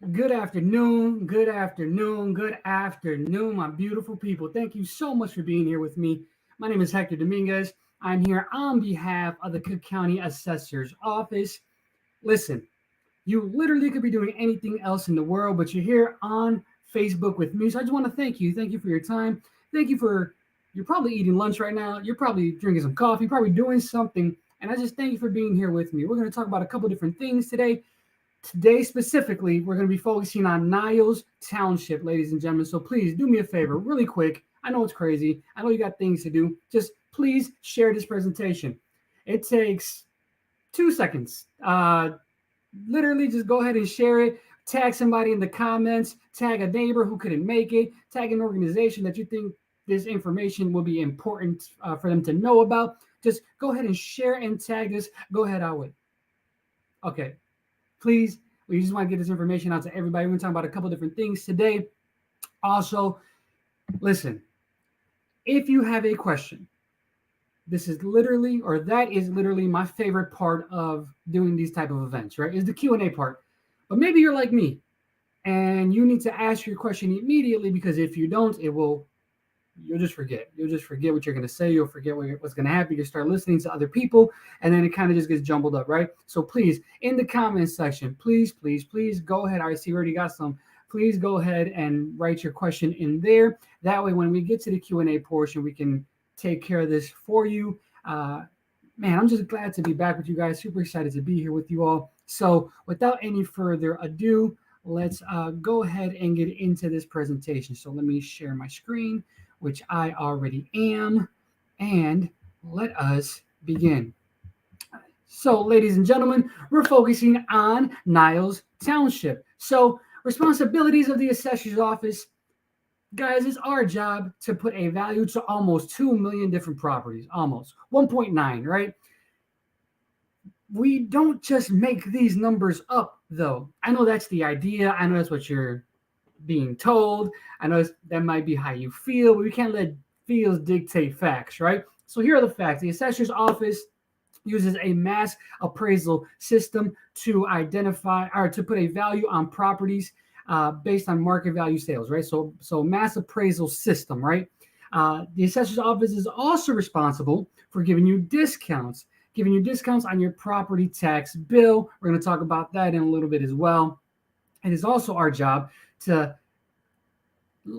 Good afternoon, good afternoon, good afternoon, my beautiful people. Thank you so much for being here with me. My name is Hector Dominguez. I'm here on behalf of the Cook County Assessor's Office. Listen, you literally could be doing anything else in the world, but you're here on Facebook with me. So I just want to thank you. Thank you for your time. Thank you for, you're probably eating lunch right now. You're probably drinking some coffee, probably doing something. And I just thank you for being here with me. We're going to talk about a couple different things today. Today, specifically, we're going to be focusing on Niles Township, ladies and gentlemen. So please do me a favor, really quick. I know it's crazy. I know you got things to do. Just please share this presentation. It takes 2 seconds. Literally, just go ahead and share it. Tag somebody in the comments. Tag a neighbor who couldn't make it. Tag an organization that you think this information will be important for them to know about. Just go ahead and share and tag this. Go ahead, I'll wait. Okay. Please, we just want to get this information out to everybody. We're going to talk about a couple different things today. Also, listen, if you have a question, this is literally, or that is literally my favorite part of doing these type of events, right? Is the Q&A part. But maybe you're like me and you need to ask your question immediately because if you don't, you'll just forget. You'll just forget what you're going to say. You'll forget what's going to happen. You start listening to other people, and then it kind of just gets jumbled up, right? So please, in the comments section, please go ahead. I see we already got some. Please go ahead and write your question in there. That way, when we get to the Q&A portion, we can take care of this for you. Man, I'm just glad to be back with you guys. Super excited to be here with you all. So without any further ado, let's go ahead and get into this presentation. So let me share my screen, which I already am, and let us begin. So, ladies and gentlemen, we're focusing on Niles Township. So, responsibilities of the assessor's office, guys, it's our job to put a value to almost 2 million different properties, almost 1.9, right? We don't just make these numbers up, though. I know that's the idea. I know that's what you're being told. I know that might be how you feel, but we can't let feels dictate facts, right? So here are the facts. The assessor's office uses a mass appraisal system to identify or to put a value on properties based on market value sales, right? So mass appraisal system, right? The assessor's office is also responsible for giving you discounts on your property tax bill. We're going to talk about that in a little bit as well. It is also our job to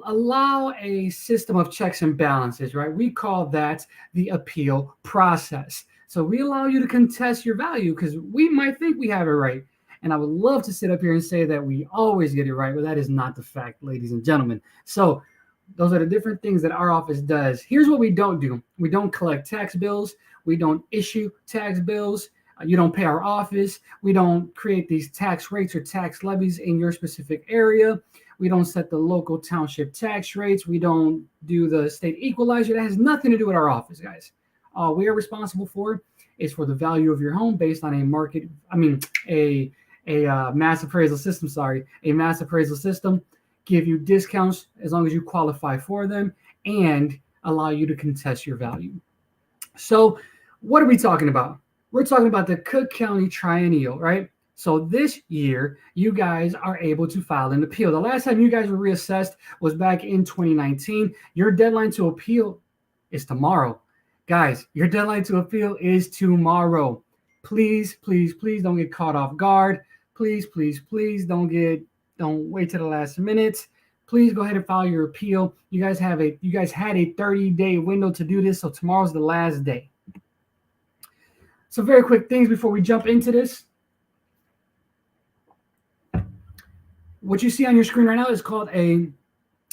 allow a system of checks and balances, right? We call that the appeal process. So we allow you to contest your value because we might think we have it right. And I would love to sit up here and say that we always get it right, but that is not the fact, ladies and gentlemen. So those are the different things that our office does. Here's what we don't do. We don't collect tax bills. We don't issue tax bills. You don't pay our office. We don't create these tax rates or tax levies in your specific area. We don't set the local township tax rates. We don't do the state equalizer. That has nothing to do with our office, guys. All we are responsible for is for the value of your home based on a mass appraisal system. A mass appraisal system. Give you discounts as long as you qualify for them and allow you to contest your value. So what are we talking about? We're talking about the Cook County Triennial, right? So this year, you guys are able to file an appeal. The last time you guys were reassessed was back in 2019. Your deadline to appeal is tomorrow. Guys, your deadline to appeal is tomorrow. Please don't get caught off guard. Please don't wait till the last minute. Please go ahead and file your appeal. You guys had a 30-day window to do this, so tomorrow's the last day. So very quick things before we jump into this. What you see on your screen right now is called a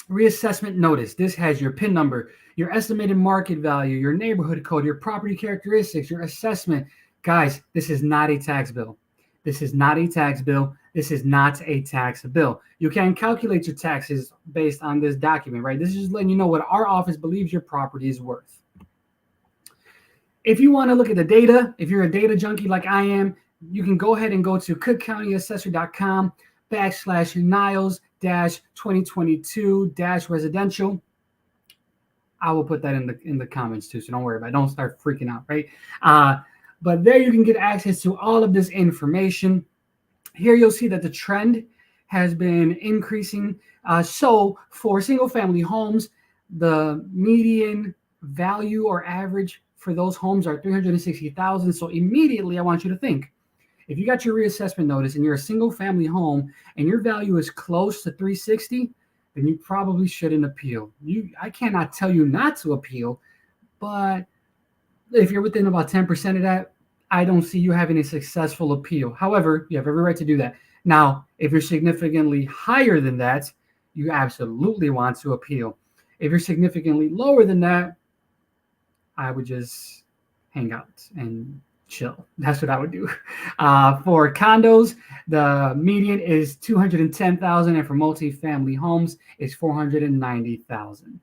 reassessment notice. This has your PIN number, your estimated market value, your neighborhood code, your property characteristics, your assessment. Guys, this is not a tax bill. This is not a tax bill. This is not a tax bill. You can calculate your taxes based on this document, right? This is just letting you know what our office believes your property is worth. If you want to look at the data, if you're a data junkie like I am, you can go ahead and go to cookcountyassessor.com/Niles-2022-residential. I will put that in the comments too, so don't worry about it. Don't start freaking out, right? But there you can get access to all of this information. Here you'll see that the trend has been increasing. So for single family homes, the median value or average for those homes are 360,000. So immediately I want you to think, if you got your reassessment notice and you're a single family home and your value is close to 360, then you probably shouldn't appeal. I cannot tell you not to appeal, but if you're within about 10% of that, I don't see you having a successful appeal. However, you have every right to do that. Now, if you're significantly higher than that, you absolutely want to appeal. If you're significantly lower than that, I would just hang out and chill. That's what I would do. For condos, the median is 210,000, and for multifamily homes, it's 490,000.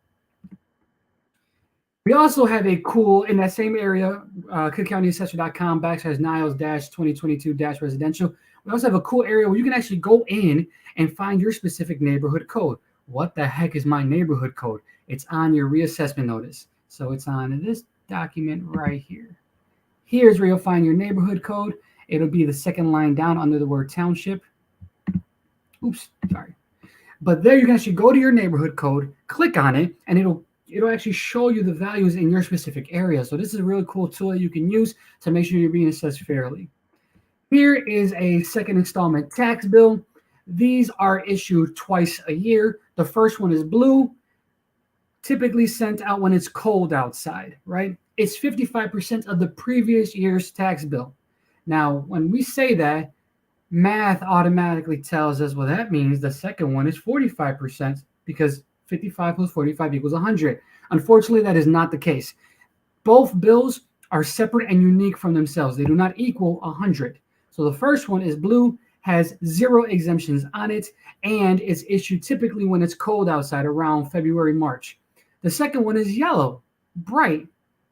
We also have a cool in that same area, cookcountyassessor.com /Niles 2022 residential. We also have a cool area where you can actually go in and find your specific neighborhood code. What the heck is my neighborhood code? It's on your reassessment notice. So it's on this document right here. Here's where you'll find your neighborhood code. It'll be the second line down under the word township. Oops, sorry. But there you can actually go to your neighborhood code, click on it, and it'll actually show you the values in your specific area. So this is a really cool tool that you can use to make sure you're being assessed fairly. Here is a second installment tax bill. These are issued twice a year. The first one is blue, typically sent out when it's cold outside, right? It's 55% of the previous year's tax bill. Now, when we say that, math automatically tells us, well, that means the second one is 45% because 55 plus 45 equals 100. Unfortunately, that is not the case. Both bills are separate and unique from themselves. They do not equal 100. So the first one is blue, has 0 exemptions on it, and is issued typically when it's cold outside around February, March. The second one is yellow, bright,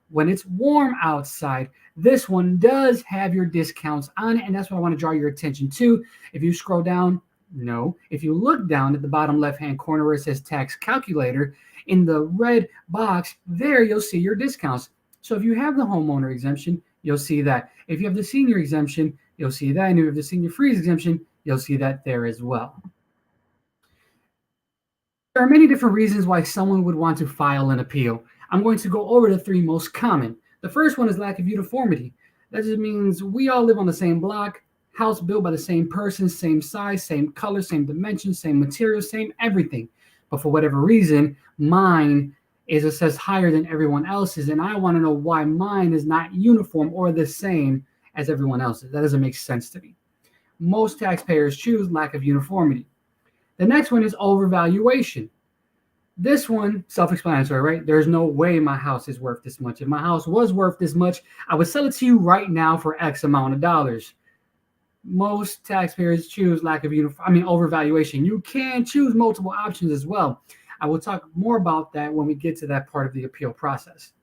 when it's warm outside. This one does have your discounts on it, and that's what I want to draw your attention to. If you scroll down, no. If you look down at the bottom left-hand corner where it says tax calculator, in the red box, there you'll see your discounts. So if you have the homeowner exemption, you'll see that. If you have the senior exemption, you'll see that. And if you have the senior freeze exemption, you'll see that there as well. There are many different reasons why someone would want to file an appeal. I'm going to go over the 3 most common. The first one is lack of uniformity. That just means we all live on the same block, house built by the same person, same size, same color, same dimensions, same material, same everything. But for whatever reason, mine is assessed higher than everyone else's, and I want to know why mine is not uniform or the same as everyone else's. That doesn't make sense to me. Most taxpayers choose lack of uniformity. The next one is overvaluation. This one, self-explanatory, right? There's no way my house is worth this much. If my house was worth this much, I would sell it to you right now for X amount of dollars. Most taxpayers choose overvaluation. You can choose multiple options as well. I will talk more about that when we get to that part of the appeal process.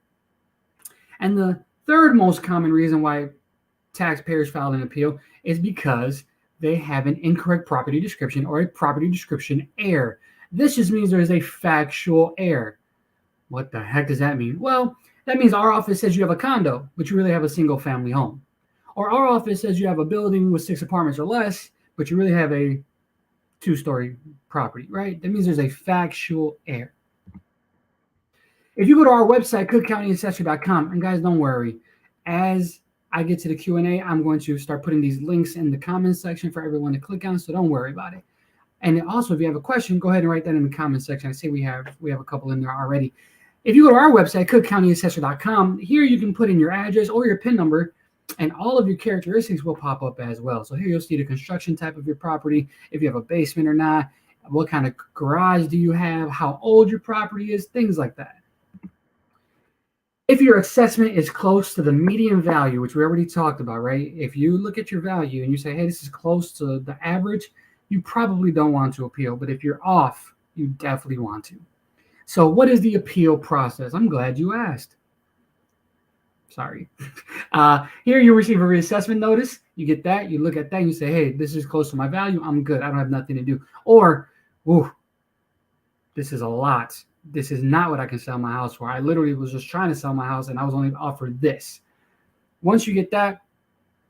And the third most common reason why taxpayers file an appeal is because they have an incorrect property description or a property description error. This just means there is a factual error. What the heck does that mean? Well, that means our office says you have a condo, but you really have a single family home. Or our office says you have a building with 6 apartments or less, but you really have a 2-story property, right? That means there's a factual error. If you go to our website, cookcountyassessor.com, and guys, don't worry. As I get to the Q&A, I'm going to start putting these links in the comments section for everyone to click on, so don't worry about it. And also, if you have a question, go ahead and write that in the comment section. I see we have a couple in there already. If you go to our website, cookcountyassessor.com, here you can put in your address or your PIN number, and all of your characteristics will pop up as well. So here you'll see the construction type of your property, if you have a basement or not, what kind of garage do you have, how old your property is, things like that. If your assessment is close to the median value, which we already talked about, right? If you look at your value and you say, hey, this is close to the average, you probably don't want to appeal. But if you're off, you definitely want to. So what is the appeal process? I'm glad you asked. Sorry. Here you receive a reassessment notice. You get that. You look at that and you say, hey, this is close to my value. I'm good. I don't have nothing to do. Or, ooh, this is a lot. This is not what I can sell my house for. I literally was just trying to sell my house and I was only offered this. Once you get that,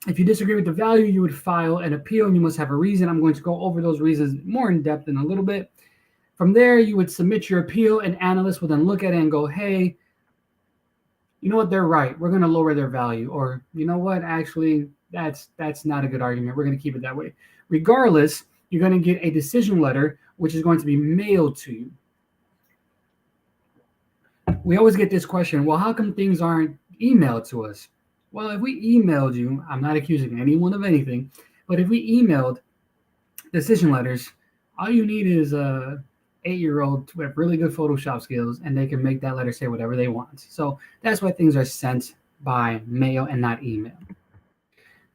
If you disagree with the value, you would file an appeal and you must have a reason. I'm going to go over those reasons more in depth in a little bit. From there, you would submit your appeal. An analyst will then look at it and go, hey, you know what, they're right. We're going to lower their value. Or, you know what, actually, that's not a good argument. We're going to keep it that way. Regardless, you're going to get a decision letter, which is going to be mailed to you. We always get this question, well, how come things aren't emailed to us? Well, if we emailed you, I'm not accusing anyone of anything, but if we emailed decision letters, all you need is a 8-year-old with really good Photoshop skills, and they can make that letter say whatever they want. So that's why things are sent by mail and not email.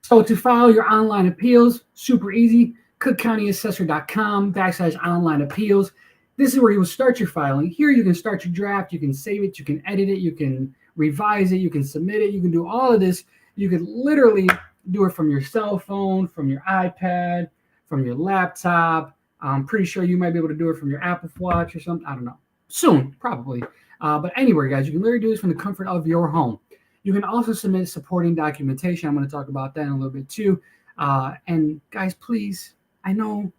So to file your online appeals, super easy, cookcountyassessor.com/online appeals. This is where you will start your filing. Here you can start your draft, you can save it, you can edit it, you can revise it, you can submit it, you can do all of this. You can literally do it from your cell phone, from your iPad, from your laptop. I'm pretty sure you might be able to do it from your Apple Watch or something. I don't know. Soon, probably. But anywhere, guys, you can literally do this from the comfort of your home. You can also submit supporting documentation. I'm going to talk about that in a little bit too. And guys, please, I know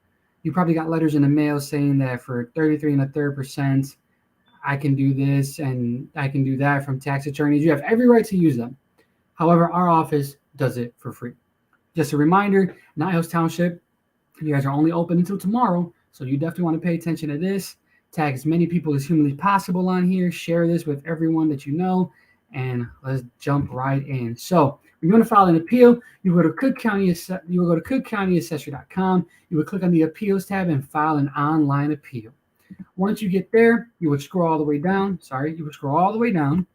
you probably got letters in the mail saying that for 33 1/3%, I can do this and I can do that from tax attorneys. You have every right to use them. However, our office does it for free. Just a reminder, Niles Township, you guys are only open until tomorrow, so you definitely want to pay attention to this. Tag as many people as humanly possible on here. Share this with everyone that you know, and let's jump right in. So you're going to file an appeal. You go to cookcountyassessor.com. You would click on the appeals tab and file an online appeal. Once you get there, you would scroll all the way down. You would scroll all the way down.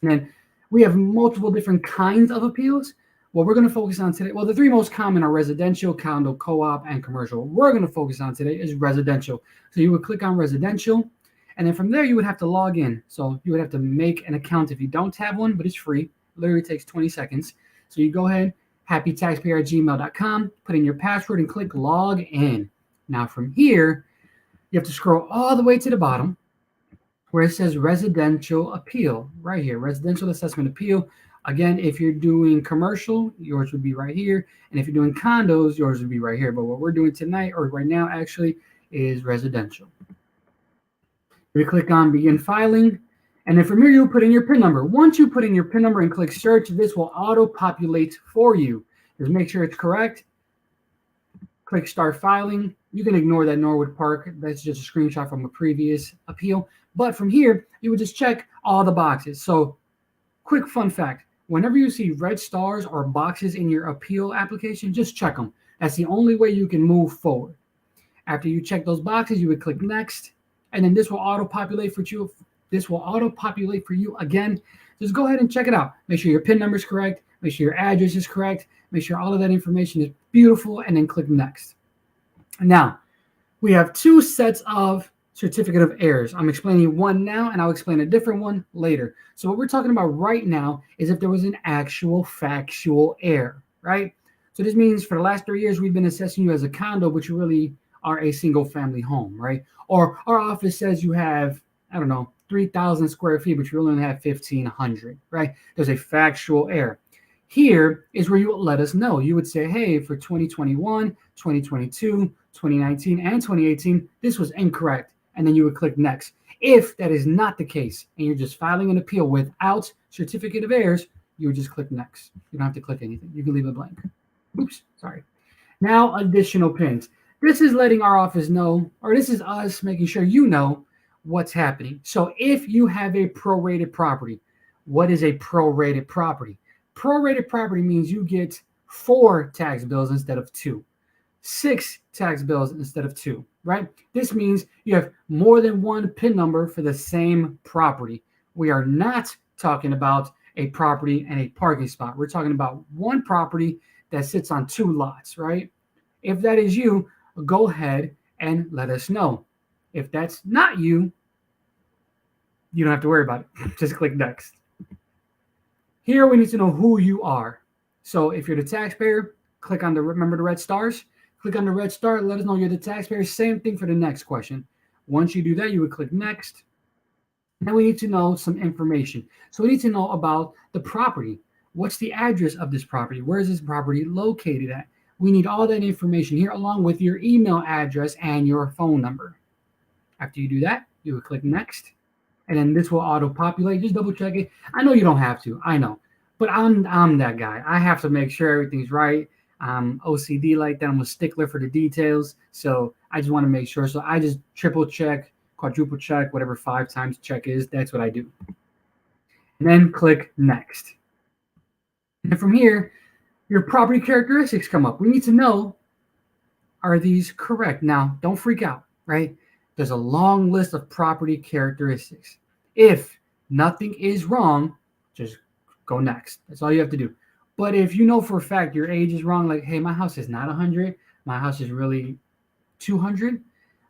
And then we have multiple different kinds of appeals. What we're going to focus on today, well, the three most common are residential, condo, co-op, and commercial. What we're going to focus on today is residential. So you would click on residential, and then from there, you would have to log in. So you would have to make an account if you don't have one, but it's free. Literally takes 20 seconds. So you go ahead, happytaxpayer@gmail.com, put in your password, and click log in. Now from here, you have to scroll all the way to the bottom where it says residential appeal, right here, residential assessment appeal. Again, if you're doing commercial, yours would be right here. And if you're doing condos, yours would be right here. But what we're doing tonight, or right now actually, is residential. We click on begin filing. And then from here, you'll put in your PIN number. Once you put in your PIN number and click search, this will auto-populate for you. Just make sure it's correct. Click start filing. You can ignore that Norwood Park. That's just a screenshot from a previous appeal. But from here, you would just check all the boxes. So quick fun fact, whenever you see red stars or boxes in your appeal application, just check them. That's the only way you can move forward. After you check those boxes, you would click next, and then this will auto-populate for you. This will auto-populate for you again. Just go ahead and check it out. Make sure your PIN number is correct. Make sure your address is correct. Make sure all of that information is beautiful, and then click next. Now, we have two sets of certificate of errors. I'm explaining one now, and I'll explain a different one later. So what we're talking about right now is if there was an actual factual error, right? So this means for the last 3 years, we've been assessing you as a condo, but you really are a single family home, right? Or our office says you have, I don't know, 3,000 square feet, but you only have 1,500, right? There's a factual error. Here is where you would let us know. You would say, hey, for 2021, 2022, 2019, and 2018, this was incorrect. And then you would click next. If that is not the case, and you're just filing an appeal without certificate of errors, you would just click next. You don't have to click anything. You can leave it blank. Oops, sorry. Now, additional pins. This is letting our office know, or this is us making sure you know what's happening. So if you have a prorated property, what is a prorated property? Prorated property means you get 4 tax bills instead of 2, 6 tax bills instead of 2, right? This means you have more than one PIN number for the same property. We are not talking about a property and a parking spot. We're talking about one property that sits on 2 lots, right? If that is you, go ahead and let us know. If that's not you, you don't have to worry about it. Just click next. Here we need to know who you are. So if you're the taxpayer, click on remember the red stars? Click on the red star, let us know you're the taxpayer. Same thing for the next question. Once you do that, you would click next. Then we need to know some information. So we need to know about the property. What's the address of this property? Where is this property located at? We need all that information here along with your email address and your phone number. After you do that, you would click next, and then this will auto populate. Just double check it. I know you don't have to, I know, but I'm that guy. I have to make sure everything's right. I'm OCD like that. I'm a stickler for the details, so I just want to make sure. So I just triple check, quadruple check, whatever 5 times check is. That's what I do. And then click next. And from here, your property characteristics come up. We need to know, are these correct? Now, don't freak out, right? There's a long list of property characteristics. If nothing is wrong, just go next. That's all you have to do. But if you know for a fact your age is wrong, like, hey, my house is not 100, my house is really 200,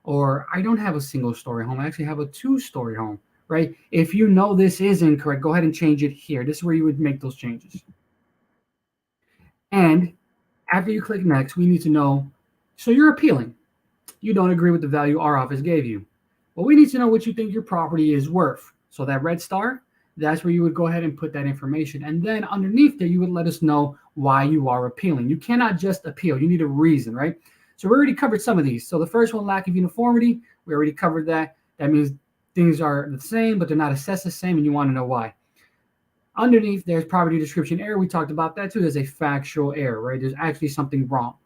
or I don't have a single story home, I actually have a 2-story home, right? If you know this is incorrect, go ahead and change it here. This is where you would make those changes. And after you click next, we need to know, so you're appealing. You don't agree with the value our office gave you. Well, we need to know what you think your property is worth. So that red star, that's where you would go ahead and put that information. And then underneath there, you would let us know why you are appealing. You cannot just appeal. You need a reason, right? So we already covered some of these. So the first one, lack of uniformity, we already covered that. That means things are the same, but they're not assessed the same, and you want to know why. Underneath, there's property description error. We talked about that too. There's a factual error, right? There's actually something wrong.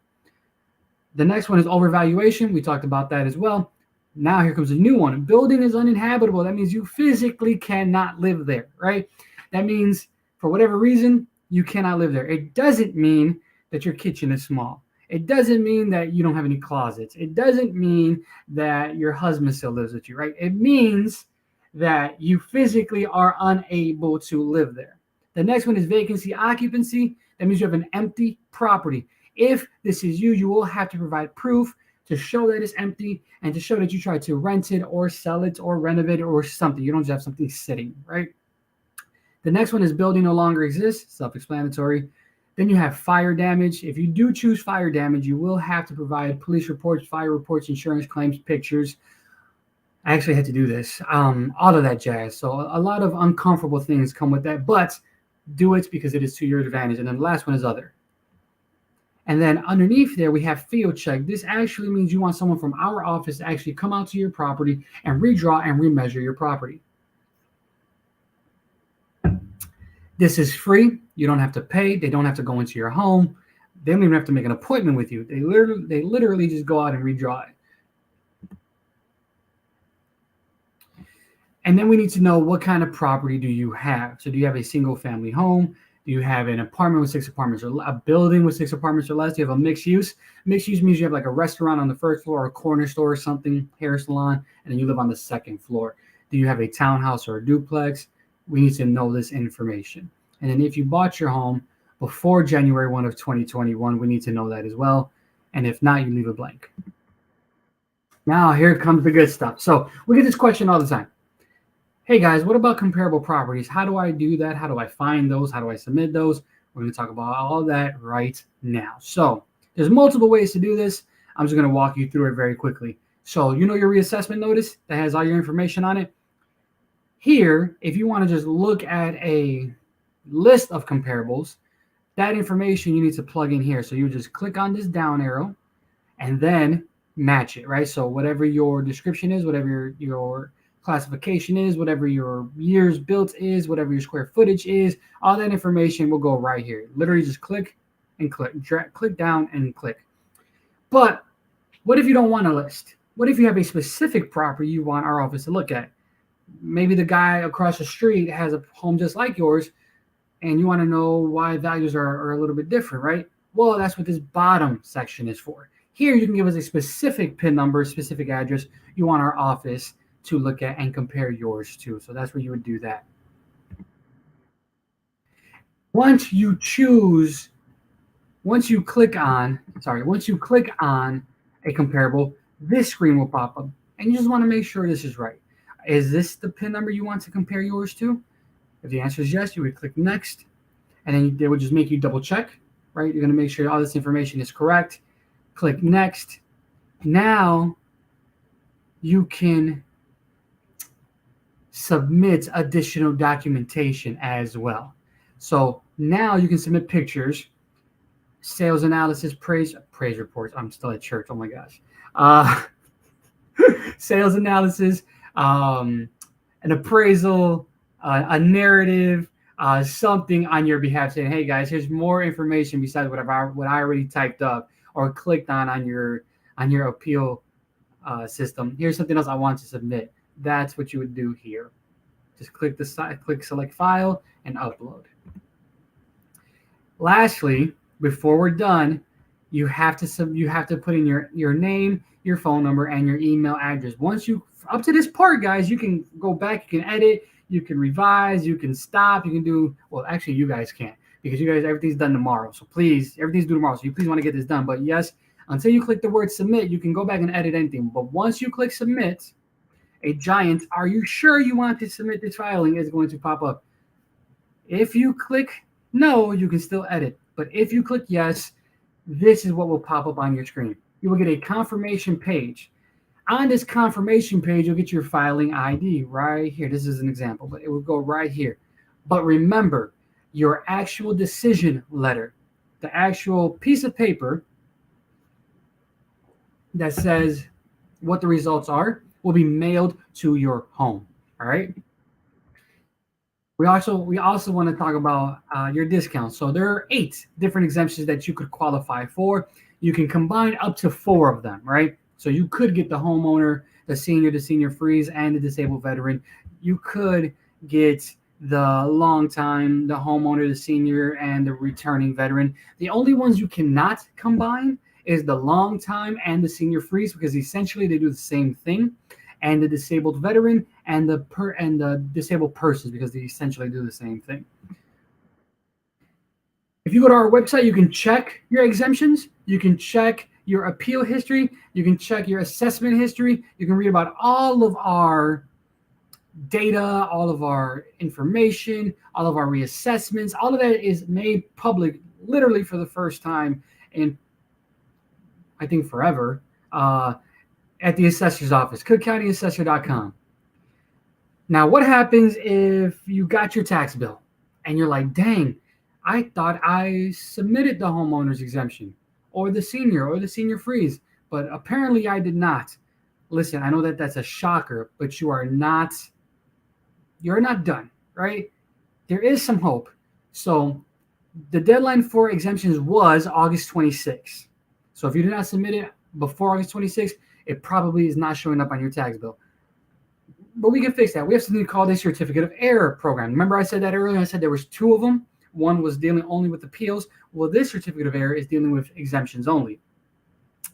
The next one is overvaluation. We talked about that as well. Now here comes a new one. Building is uninhabitable. That means you physically cannot live there, right? That means for whatever reason, you cannot live there. It doesn't mean that your kitchen is small. It doesn't mean that you don't have any closets. It doesn't mean that your husband still lives with you, right? It means that you physically are unable to live there. The next one is vacancy occupancy. That means you have an empty property. If this is you, you will have to provide proof to show that it's empty and to show that you tried to rent it or sell it or renovate it or something. You don't just have something sitting, right? The next one is building no longer exists, self-explanatory. Then you have fire damage. If you do choose fire damage, you will have to provide police reports, fire reports, insurance claims, pictures. I actually had to do this, all of that jazz. So a lot of uncomfortable things come with that, but do it because it is to your advantage. And then the last one is other. And then underneath there, we have field check. This actually means you want someone from our office to actually come out to your property and redraw and remeasure your property. This is free. You don't have to pay. They don't have to go into your home. They don't even have to make an appointment with you. They literally just go out and redraw it. And then we need to know, what kind of property do you have? So do you have a single family home? Do you have an apartment with 6 apartments, or a building with 6 apartments or less? Do you have a mixed use? Mixed use means you have like a restaurant on the first floor, a corner store or something, hair salon, and then you live on the second floor. Do you have a townhouse or a duplex? We need to know this information. And then if you bought your home before January 1 of 2021, we need to know that as well. And if not, you leave it blank. Now here comes the good stuff. So we get this question all the time. Hey guys, what about comparable properties? How do I do that? How do I find those? How do I submit those? We're going to talk about all that right now. So there's multiple ways to do this. I'm just going to walk you through it very quickly. So you know your reassessment notice that has all your information on it? Here, if you want to just look at a list of comparables, that information you need to plug in here. So you just click on this down arrow and then match it, right? So whatever your description is, whatever your classification is, whatever your years built is, whatever your square footage is, all that information will go right here. Literally just click and click, click down and click. But what if you don't want a list? What if you have a specific property you want our office to look at? Maybe the guy across the street has a home just like yours, and you want to know why values are a little bit different, right? Well, that's what this bottom section is for. Here, you can give us a specific PIN number, specific address you want our office to look at and compare yours to. So that's where you would do that. Once you click on a comparable, this screen will pop up, and you just want to make sure this is right. Is this the PIN number you want to compare yours to? If the answer is yes, you would click next, and then they would just make you double check, right? You're going to make sure all this information is correct. Click next. Now you can submit additional documentation as well. So Now you can submit pictures, sales analysis, praise reports. I'm still at church. Oh my gosh. Uh, sales analysis, an appraisal, a narrative, something on your behalf saying, "Hey guys, here's more information besides what I already typed up or clicked on your appeal system. Here's something else I want to submit." That's what you would do here. Just click click select file and upload. Lastly, before we're done, you have to put in your name, your phone number, and your email address. Once you up to this part, guys, you can go back, you can edit, you can revise, you can stop, you can do well. Actually, you guys can't because you guys everything's done tomorrow. So please, everything's due tomorrow. So you please want to get this done. But yes, until you click the word submit, you can go back and edit anything. But once you click submit, a giant "Are you sure you want to submit this filing?" is going to pop up. If you click no, you can still edit. But if you click yes, this is what will pop up on your screen. You will get a confirmation page. On this confirmation page, you'll get your filing ID right here. This is an example, but it will go right here. But remember, your actual decision letter, the actual piece of paper that says what the results are, will be mailed to your home. All right. We also want to talk about your discounts. So there are 8 different exemptions that you could qualify for. You can combine up to 4 of them, right? So you could get the homeowner, the senior freeze, and the disabled veteran. You could get the long time, the homeowner, the senior, and the returning veteran. The only ones you cannot combine is the long time and the senior freeze because essentially they do the same thing, and the disabled veteran and the disabled persons because they essentially do the same thing. If you go to our website, you can check your exemptions, you can check your appeal history, you can check your assessment history, you can read about all of our data, all of our information, all of our reassessments. All of that is made public literally for the first time in, I think, forever, at the assessor's office, cookcountyassessor.com. Now, what happens if you got your tax bill and you're like, dang, I thought I submitted the homeowner's exemption or the senior freeze, but apparently I did not. Listen, I know that that's a shocker, but you're not done, right? There is some hope. So the deadline for exemptions was August 26th. So if you did not submit it before August 26th, it probably is not showing up on your tax bill. But we can fix that. We have something called a certificate of error program. Remember I said that earlier? I said there was 2 of them. One was dealing only with appeals. Well, this certificate of error is dealing with exemptions only.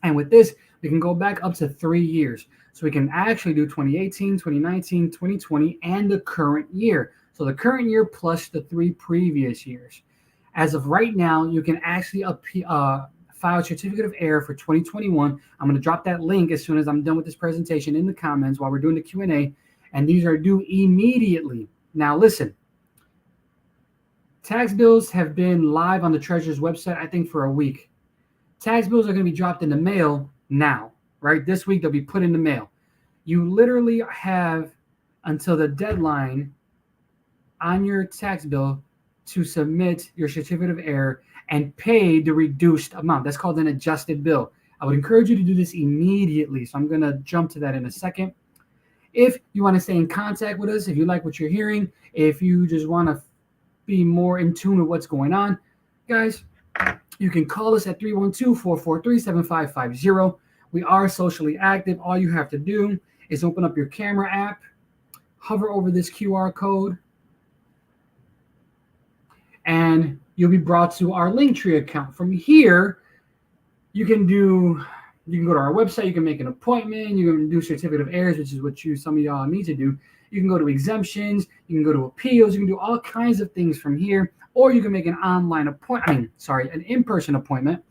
And with this, we can go back up to 3 years. So we can actually do 2018, 2019, 2020, and the current year. So the current year plus the 3 previous years. As of right now, you can actually file a certificate of error for 2021. I'm going to drop that link as soon as I'm done with this presentation in the comments while we're doing the Q&A. And these are due immediately. Now, listen. Tax bills have been live on the Treasurer's website, I think, for a week. Tax bills are going to be dropped in the mail now, right? This week, they'll be put in the mail. You literally have until the deadline on your tax bill to submit your certificate of error and pay the reduced amount. That's called an adjusted bill. I would encourage you to do this immediately. So I'm going to jump to that in a second. If you want to stay in contact with us, if you like what you're hearing, if you just want to be more in tune with what's going on, guys, you can call us at 312-443-7550. We are socially active. All you have to do is open up your camera app, hover over this QR code, and you'll be brought to our Linktree account. From here, you can go to our website, you can make an appointment, you can do certificate of errors, which is what some of y'all need to do. You can go to exemptions, you can go to appeals, you can do all kinds of things from here, or you can make an an in-person appointment.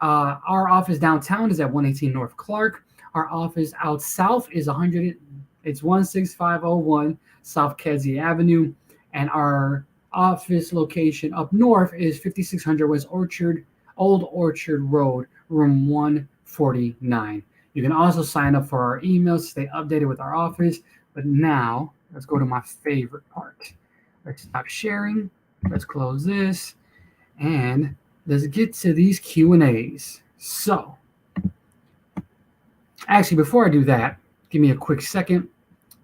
Our office downtown is at 118 North Clark. Our office out south is 16501 South Kedzie Avenue, and our office location up north is 5600 West Old Orchard Road, room 149. You can also sign up for our emails to stay updated with our office. But now, let's go to my favorite part. Let's stop sharing. let's close this and let's get to these Q&As. So, actually, before I do that, give me a quick second.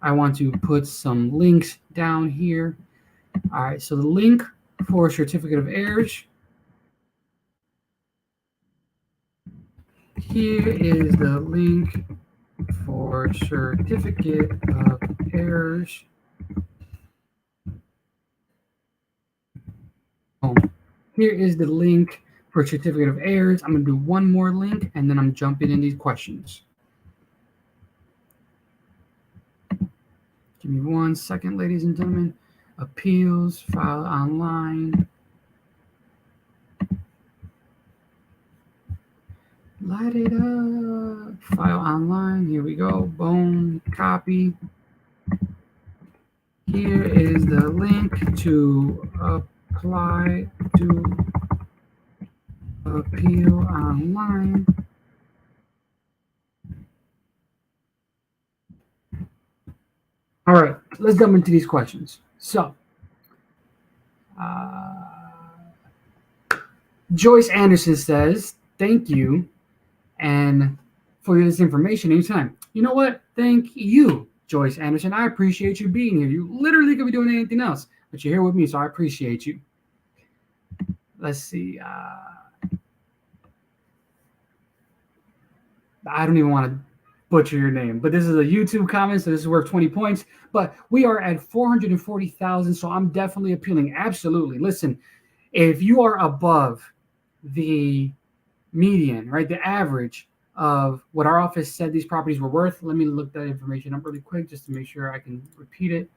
I want to put some links down here. All right, so the link for certificate of heirs. Here is the link for certificate of heirs. Here is the link for certificate of heirs. I'm going to do one more link and then I'm jumping in these questions. Give me 1 second, ladies and gentlemen. Appeals, file online. Light it up. File online. Here we go. Boom. Copy. Here is the link to apply to appeal online. All right, let's jump into these questions. So, Joyce Anderson says, thank you and for this information anytime. You know what? Thank you, Joyce Anderson. I appreciate you being here. You literally could be doing anything else, but you're here with me, so I appreciate you. Let's see. I don't even want to butcher your name, but this is a YouTube comment, so this is worth 20 points. But we are at 440,000, so I'm definitely appealing. Absolutely. Listen, if you are above the median, right, the average of what our office said these properties were worth, let me look that information up really quick just to make sure I can repeat it.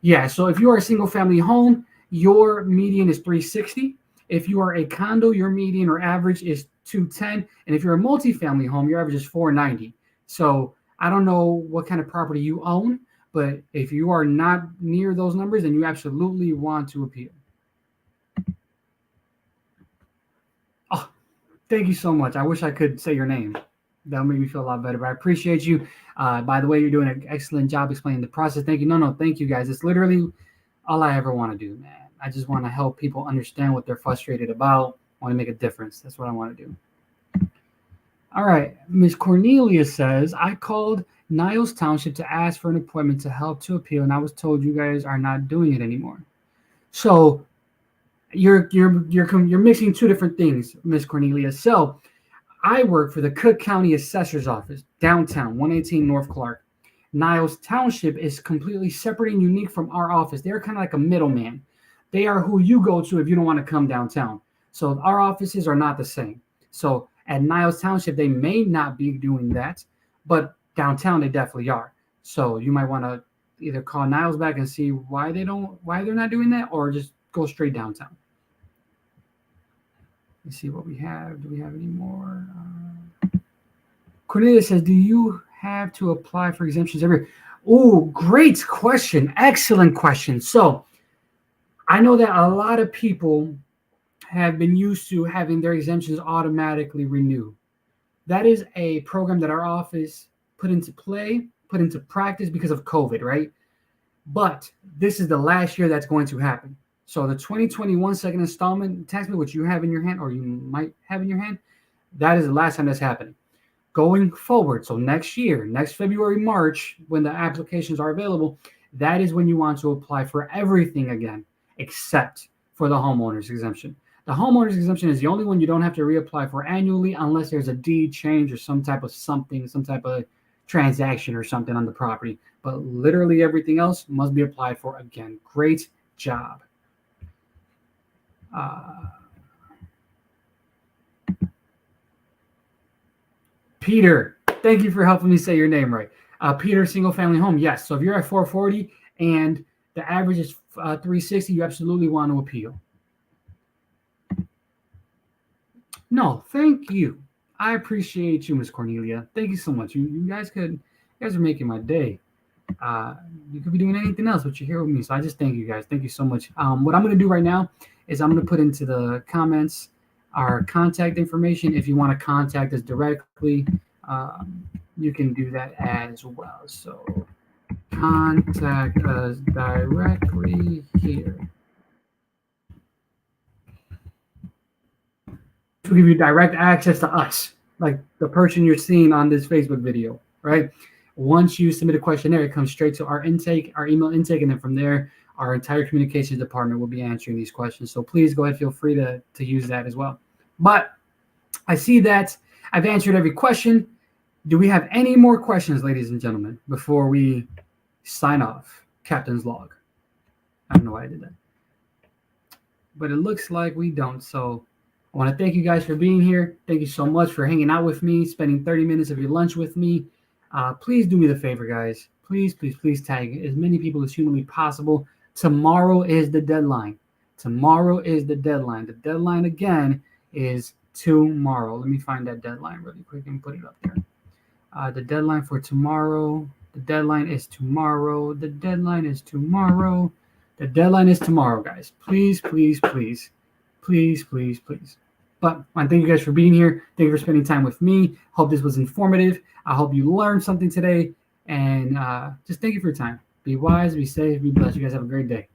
Yeah, so if you are a single family home, your median is 360. If you are a condo, your median or average is 210. And if you're a multifamily home, your average is 490. So I don't know what kind of property you own, but if you are not near those numbers, then you absolutely want to appeal. Oh, thank you so much. I wish I could say your name. That would make me feel a lot better, but I appreciate you. By the way, you're doing an excellent job explaining the process. Thank you. No, thank you guys. It's literally all I ever want to do, man. I just want to help people understand what they're frustrated about. I want to make a difference. That's what I want to do. All right. Miss Cornelia says, I called Niles Township to ask for an appointment to help to appeal, and I was told you guys are not doing it anymore. So you're mixing two different things, Miss Cornelia. So I work for the Cook County Assessor's Office, downtown, 118 North Clark. Niles Township is completely separate and unique from our office. They're kind of like a middleman. They are who you go to if you don't want to come downtown. So our offices are not the same. So at Niles Township, they may not be doing that, but downtown they definitely are. So you might want to either call Niles back and see why they're not doing that, or just go straight downtown. Let's see what we have. Do we have any more? Cornelia says, do you have to apply for exemptions every year? Oh, great question. Excellent question. So I know that a lot of people have been used to having their exemptions automatically renewed. That is a program that our office put into practice because of COVID, right? But this is the last year that's going to happen. So the 2021 second installment tax bill, which you have in your hand, or you might have in your hand, that is the last time that's happening. Going forward, so next year, next February, March, when the applications are available, that is when you want to apply for everything again, except for the homeowner's exemption. The homeowner's exemption is the only one you don't have to reapply for annually unless there's a deed change or some type of transaction or something on the property. But literally everything else must be applied for again. Great job. Peter, thank you for helping me say your name right. Peter, single family home. Yes. So if you're at 440 and the average is 360, you absolutely want to appeal. No, thank you. I appreciate you, Miss Cornelia. Thank you so much. You guys are making my day. You could be doing anything else, but you're here with me. So I just thank you guys. Thank you so much. What I'm going to do right now is I'm going to put into the comments our contact information. If you want to contact us directly, you can do that as well. So contact us directly here. will give you direct access to us, like the person you're seeing on this Facebook video, right? Once you submit a questionnaire, it comes straight to our intake, our email intake, and then from there, our entire communications department will be answering these questions. So please go ahead, feel free to use that as well. But I see that I've answered every question. Do we have any more questions, ladies and gentlemen, before we sign off? Captain's log. I don't know why I did that. But it looks like we don't. So I want to thank you guys for being here. Thank you so much for hanging out with me, spending 30 minutes of your lunch with me. Please do me the favor, guys. Please, please, please tag as many people as humanly possible. Tomorrow is the deadline. Tomorrow is the deadline. The deadline, again, is tomorrow. Let me find that deadline really quick and put it up there. The deadline for tomorrow. The deadline is tomorrow. The deadline is tomorrow. The deadline is tomorrow, guys. Please, please, please. Please, please, please. But I thank you guys for being here. Thank you for spending time with me. Hope this was informative. I hope you learned something today. And just thank you for your time. Be wise, be safe, be blessed. You guys have a great day.